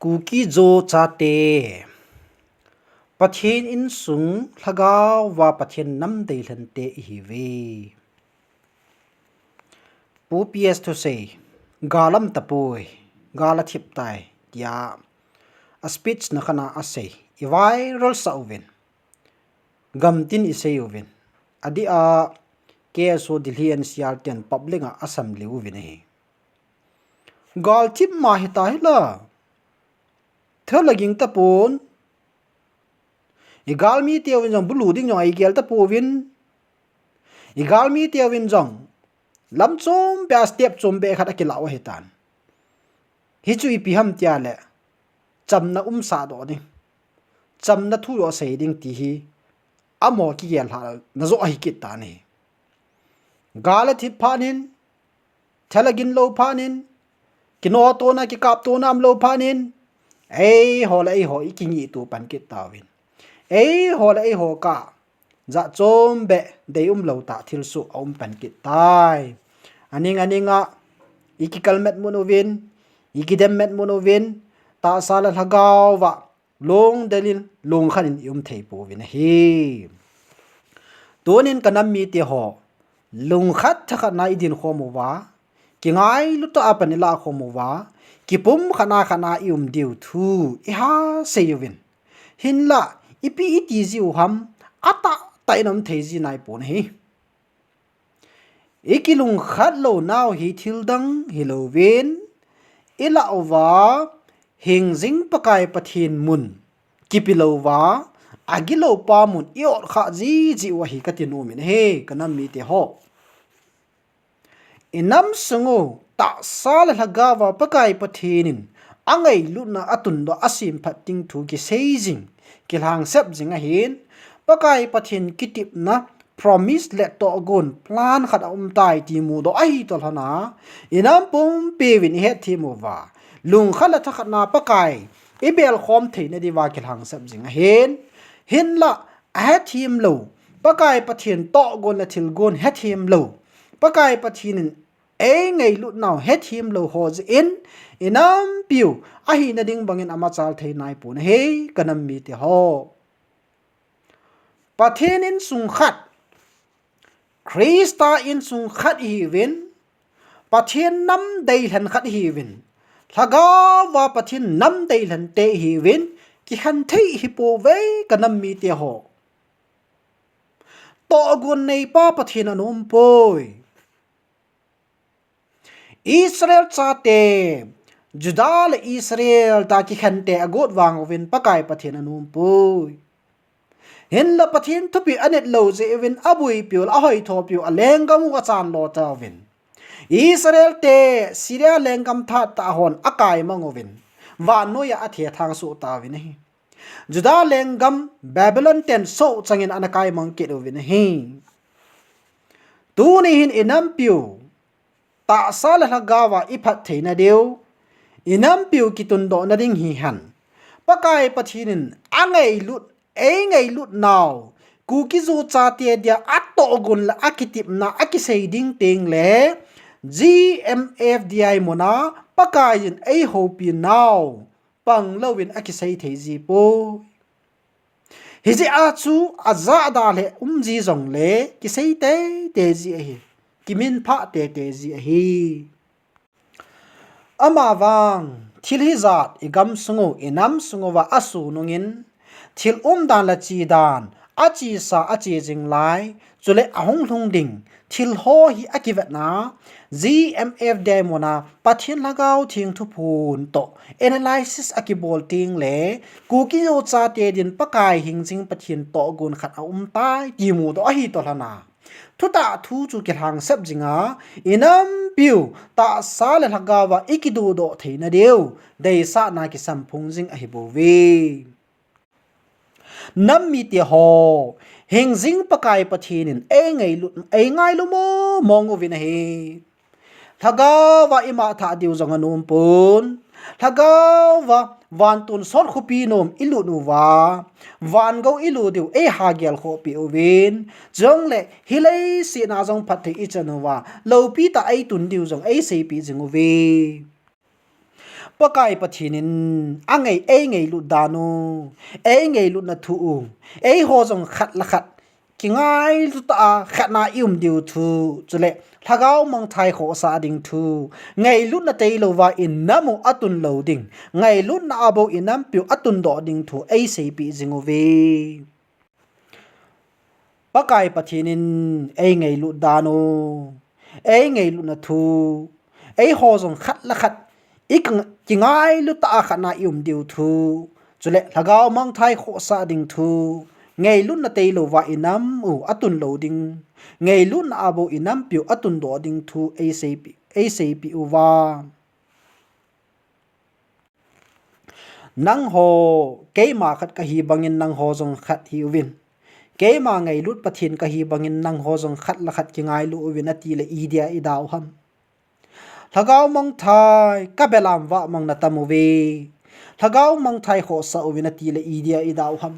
กูกี้โจชาเตประเทศอินสุงทะกาวว่าประเทศน้ำเดลันเตอีเวปูเปียสทุเซกาลัมตะปุยกาลทิปไตยาอสปิชนะขณะอเซอีไวรัลซาอุเวนกัมตินอิเซอุเวนอดีอาเคโซดิลียนซิอาร์เทนพับลิกอัสสัมบลีอุเวนเฮกาลทิปมาฮิตาฮิลาเธอละกิงตะปูนอีกาลมีเตียววินจงบุลูดิ้งจงไอเกลตะปูวินอีกาลมีเตียววินจงลำจมเปียสเตียบจมเบขัดกิลาวะเหตันฮิจุยพิหัมเตียเลจำนะสาดอนี่จำนะทุยอเสดิงตีฮีอโมกิเกลหานะโซอหิกิตานี่กาลทิพานินเทลกินโลพานินกินอโตนะกิกาบโตนามโลพานินเอ้ฮอลเอ้ฮออีกินีตูปันกิตาวินเอ้ฮอลเอ้ฮอกะจะจมเบเดอุมโลตาทิลสุอุมปันกิตายอันนี้งะอีกิคัลเม็ดโมโนวินอีกิเดมเม็ดโมโนวินตาซาลทะกาวะลงเดลินลงขันินอุมเทปูวินเฮตัวนินกันนำมีเตหอลงขัดทะขนาอิดินโคมวากิงไงลุตอาปนิลาโคมวากิปุมขนาอิอุมดิวทูอีฮาเซยวินหินละอีปีอีตีจิวฮัมอัตไตนำเทจินายปนเฮอีกิลุงขัดโลนาวฮีทิลดังฮิโลเวนอิลาอวาเฮงซิงปะกายปะเทนมุนกิปิโลวาอากิโลปามุนอีอดขะจิวะฮิกะตินูมินเฮกันนำมีเตหออินัมสงโอตาซาลฮะกาวาปะกายปะเทนินอังไอลุนะอตุนดออสิมพัดติงทูกิเซจิงกิลหังเซบจิงอะเห็นปะกายปะเทนกิติบนะ promise และตอกุน plan ขัดอุมตายทีมูดอไอตอลหนาอินัมปุมเปวินเฮทีมูวาลุงขัดละทะขัดนาปะกายอิเบลคอมเทนดีวากิลหังเซบจิงอะเห็นละเฮทีมโลปะกายปะเทนตอกุนละทิลกุนเฮทีมโลปะกายปะเทนเอ้ไงลุดนาวเฮทีมโลโฮจอินอินัมปิวอะฮีนะดิงบังอินอามาจัลเทนายปูนเฮกันนำมีเตหอปะเทนินสุงขัดคริสตาอินสุงขัดฮีวินปะเทนนำเดลันขัดฮีวินทะกาวาปะเทนนำเดลันเตฮีวินกิฮันเทฮิโปเวกันนำมีเตหอตอกุนในป้าปะเทนอนุมโปยอิสราเอลชาเตจุดาลอิสราเอลตากิขันเตอโกดวางวินปะกายปะเทนอนุมปุยเห็นละปะเทนทุปีอเนตโลเจวินอบุยปิวละหอยทอปิวอเลงกัมวะจานโลตาวินอิสราเอลเตซีเรียเลงกัมทาตาหอนอากายมังวินวานโนยาอเททางสุตาวินจุดาเลงกัมบาบิลอนเตนโซจังอินอนากายมังเกดวินตูนี่หินอินัมปิวตาซาลฮะกาวาอิพัดเทนะเดียวอินัมปิวกิตุนโดนะดิงฮีหันปะกายปะทีนินอังไงลุดไงลุดนาวกูกิโซจาเตียเดียอัตโตกุนละอากิติบนะอากิเซดิงเตงเล GMFDI มนะปะกายินไอโฮปีนาวปังเลวินอากิเซเทจีโปฮิจิอาจูอาซาดาเลจีซงเลกิเซเตจีเฮกิมินพะเตจีเฮอามาวังทิลฮิซาดอิกัมสงโออินัมสงโอวาอสูนงินทิลดานละจีดานอาจีซาอาจีจิงไลจุเลอะหงลุงดิงทิลโฮฮิอากิเวตนา GMF เดโมนาปะเทียนละกาวทิงทุพูนโต analysis อากิบอลติงเลกูกิโยจาเตดินปะกายหิงจิงปะเทียนโตกุนขัดอุมตายตีมูดอหิตอลนาทุตาทูจูกิหังเซบจิงาอินัมปิวตาซาเลลักาวาอิกิดูโดเทนะเดียวเดซานากิสัมพุงจิงอหิโบเวนัมมีเตียหอเฮงจิงปะกายปะเทนินไงลุโมมองวินเฮทะกาวาอิมาทาดิวจังนุมปุนทะกาวาวันตุนสอดขุปีนมอิลุนูวาวันเกาอิลูดิวฮาเกลโคปีโอวินจงเลฮิเลสีนาจงพัดเทอิจนูวาโลปีตาตุนดิวจงเซปีจงเวป pakai pathinin angai ei ngei lu dano ei ngei lu na thu ei ho jong khat la khat ki ngai lu ta khatna diu thu chule thagau mong thai kho sa ding thu ngei lu na tei lo wa in namu atun lo ding ngei lu na abo inam piu atun do ding thu ei sei pi jingove pakai pathinin ei ngei lu dano ei ngei lu na thu ei ho jong khat la khat ki ngai lu ta khana diu thu chule thagau mong thai kho sa ding thu ngei lu na tei lo wa inam atun lo ding ngei lu na abo inam piu atun do ding thu ei sei pi wa nang ho keima khat ka hi bangin nang ho jong khat hi win keima ngei lut pathin ka hi bangin nang ho jong khat la khat ki ngai lu win ati le idia idaw ham thagau mong thai ka belam wa mong na tamuwe thagau mong thai kho sa win ati le idia idaw ham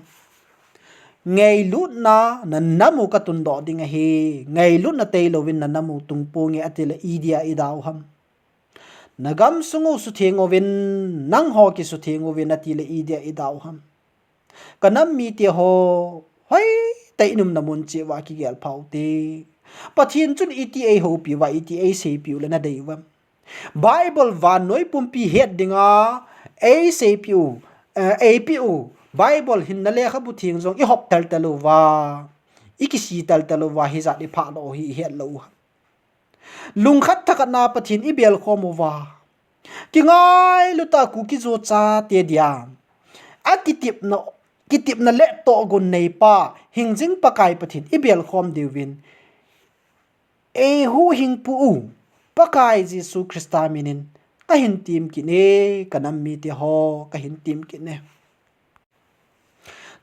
ngei lut na namu ka tun do ding hi ngei lut na tei lo win na namu tung pu nge ati le idia idaw ham nagam sungu su thengo win nang ho ki su thengo win ati le idia idaw ham kanam mi te ho hoi tai num namun che wa ki gel phau te pathin chun eta ho pi wa eta sei pi le na dei wam bible van noi pum pi het dinga ei sei pi apu bible hin na le kha bu thing jong I hop tal talu wa ikisi tal talu wa hi za di pha lo hi het lo lung khat thakat na pathin I bel khomo wa ki ngai lu ta ku ki zo cha te dia kitip na le to gun nei pa hingjing pakai pathin I bel khom diwin e hu hing pu pakai Jesu Christa minin ka hin tim ki ne kanam mi ti ho ka hin tim ki ne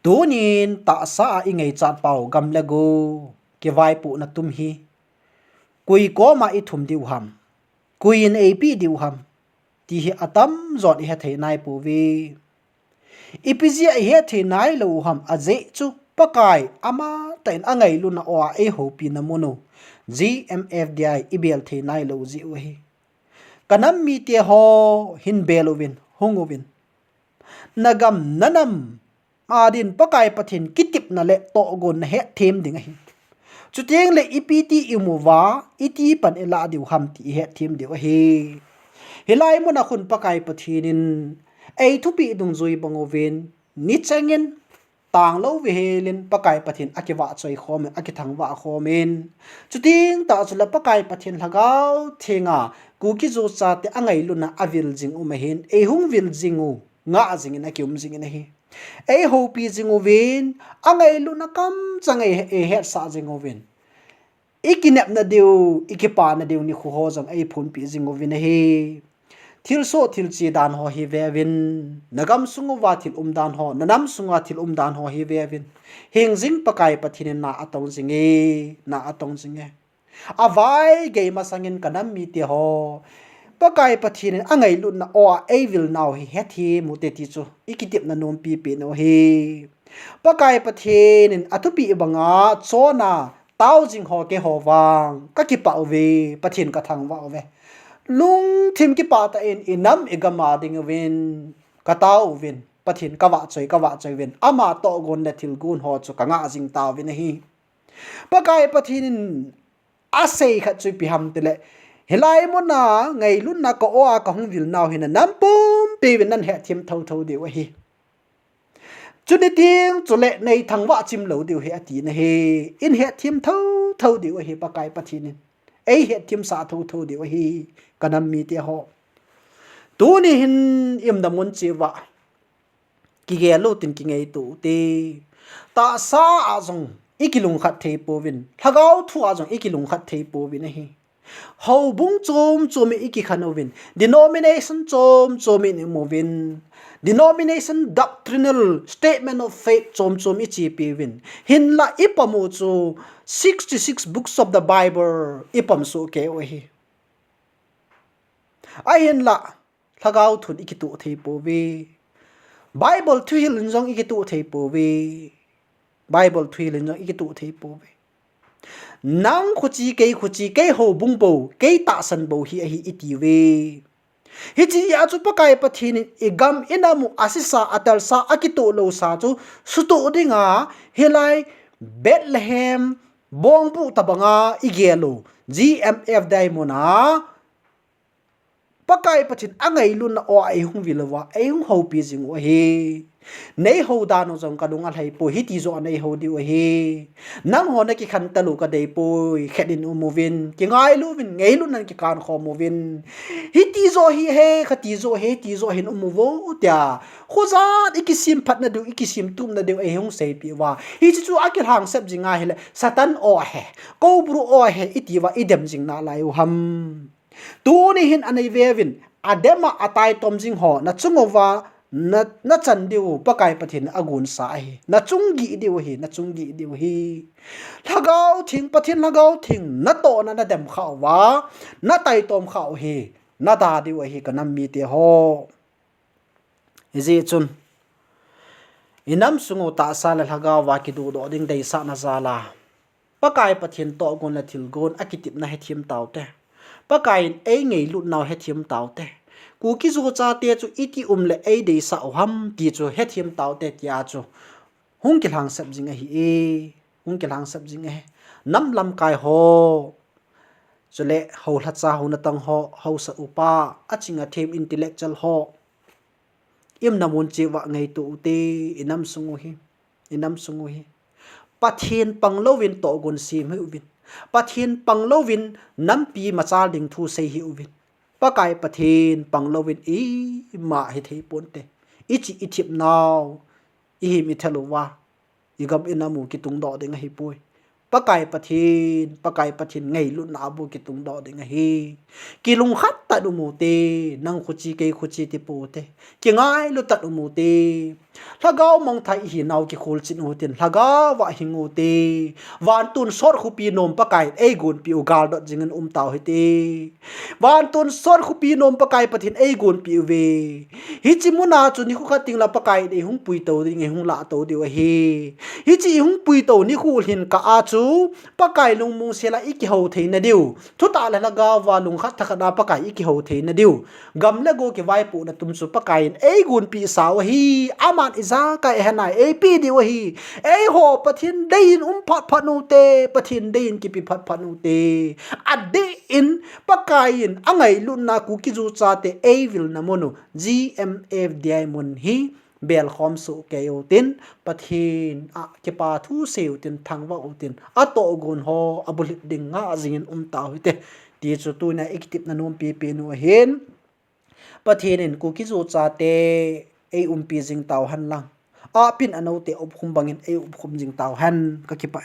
tunin ta sa ingei chat pau gam lago ki vai pu na tum hi kui ko ma I thum diu ham kuin ap diu ham ti hi atam zot he thei nai pu vi ipizia he thei nai lo ham aje chu pakai ama tain angai lu na o e ho pi na mono gmfdi ibel thei nai lo ji o hi kanam mi te ho hin belovin hongowin nagam nanam adin pakai pathin kitip na le to gon he them ding hi chutieng le ipti imuwa iti pan ela diu ham ti he them diu hi hilai mo na khun pakai pathinin ei thupi dung zui bangovin ni changin tang lo we helin pakai pathin akiwa choi khom akithangwa khomin chuting ta chula pakai pathin lagau thenga kuki zo cha te angai luna avil jing umahin ei hung vil jingu nga jingin akyum jingin hi ei ho pi jingovin angai luna kam changai e he sa jingovin ikinep na deu ikipa na deu ni khu ho jang ei phun pi jingovin hi thil so thil chi dan ho hi vevin nagam sungu wa thil dan ho nanam sunga thil dan ho hi vevin hingjing pakai pathin na atong jinge avai ge masangin kanam mi te ho pakai pathin angai lu na o ai will now hi hethi mute ti chu ikitip na nom pi no hi pakai pathin atupi banga chona tau jing ho ke ho wang ka ki pa we pathin ka thang wa we lung thim ki pa ta inam igama ding win katau win pathin kawa choi win ama to gon na thil gun ho chu kanga jing ta win hi pakai pathin asei kha chui pi ham tele helai mo na ngai lun na ko o ka hung vil naw hin nam pum pe win nan he thim tho de wa hi chuni ting chule nei thangwa chim lo de he ati na he in he thim tho de wa hi pakai pathin ei he thim sa tho de wa hi kanam mi te ho tu ni hin im da mun chi wa ki ge lo tin ki ngei tu te ta sa azong ikilung khat thei povin thagau thu azong ikilung khat thei povin hi ho bung chom iki khanovin denomination chom in movin denomination doctrinal statement of faith chom ichi pivin hin la ipamu chu 66 books of the bible ipam so ke o hi ahin la thagau thun ikitu thei povi bible thil jong ikitu thei povi bible thil jong ikitu thei povi nang khuchi ke ho bung bo ke ta san bo hi iti we hi chi ya chu pakai pathin igam inamu asisa atalsa akitu lo sa chu sutu dinga hilai Bethlehem bongpu tabanga igelo GMF daimona pakai pathin angai lun na o ai hung vilawa ai hung ho pi jing o he nei ho da no jong kadunga lai po hi ti zo nei ho di o he nang ho na ki khan talu ka dei po khedin umovin ki ngai lu vin ngei lu nan ki kan kho movin hi ti zo hi he khati zo he ti zo hin umuvo tia khoza ikisim phat na du ikisim tum na de ai hung sei pi wa hi chu akil hang sep jinga hele satan o he ko bru o he itiwa idem jing na lai ham tu ni hin anei vevin adema atai tomjing ho na chungowa na chan diu pakai pathin agun sa hi na chungi diu hi na chungi diu hi lagau thing pathin lagau thing na to na dem khaw wa na tai tom khaw hi na da diu hi kanam mi te ho izi chun inam sungo ta sala lagau wa ki du do ding dei sa na zala pakai pathin to gon la thil gon akitip na he thim taute pakai ei ngei lut naw he thim taute ku ki zu cha te chu iti le ei de sa ham ti chu he thim taute tia chu hung ki lang sap jing hi e hung ki lang sap jing he nam lam kai ho chule ho la cha ho na tang ho ho sa upa achinga them intellectual ho im namun che wa ngai tu te inam sungu hi pathin panglovin to gon sim hi ubin pathin panglovin nampi machal ding thu sei hi ubin pakai pathin panglovin i ma hi thei ponte ichi ithip naw i hi mi thaluwa igam inamu ki tung do ding hi pui pakai pathin ngai lu na bu ki tung do ding hi ki lung khat ta du mu te nang khuchi ti pu te ki ngai lu ta du mu te lagau mong thai hi naw ki khul chin hu tin laga wa hingu te wan tun sor khu pi nom pakai ei gun pi ugal dot jingan taw hi te wan tun sor khu pi nom pakai pathin ei gun pi we hi chi muna chu ni khu khating la pakai de hung pui to ding hung la to de hi hi chi hung pui to ni khu hin ka a chu pakai lung mung sela iki ho theina diu thu ta la laga wa lung khat thakada pakai iki ho theina diu gam la go ki vai pu na tum su pakai ei gun pi saw hi aman iza ka ehnai ei pi di wa hi ei ho pathin dein phat nu te pathin dein ki pi phat nu te ade in pakai in angai lun na ku ki zu cha te ei vil na monu GMF diamond hi bel khom su keo tin pathin a ke pa thu seu tin thangwa utin ato gun ho abulit ding nga jingin taw hite ti chu tu na ektip na nom pi nu hin pathin in ku ki zu cha te ei pi jing taw han lang a pin anau te op khum bangin ei op khum jing taw han ka ki pa